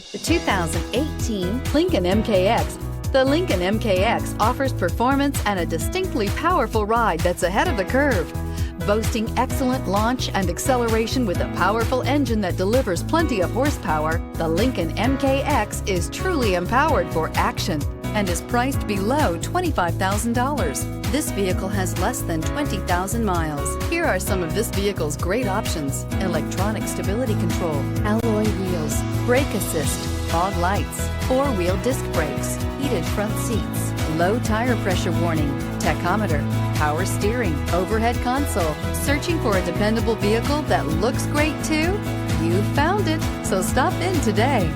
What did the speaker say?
The 2018 Lincoln MKX. The Lincoln MKX offers performance and a distinctly powerful ride that's ahead of the curve. Boasting excellent launch and acceleration with a powerful engine that delivers plenty of horsepower, the Lincoln MKX is truly empowered for action and is priced below $25,000. This vehicle has less than 20,000 miles. Here are some of this vehicle's great options: electronic stability control, alloy wheels, brake assist, fog lights, four-wheel disc brakes, heated front seats, low tire pressure warning, tachometer, power steering, overhead console. Searching for a dependable vehicle that looks great too? You found it, so stop in today.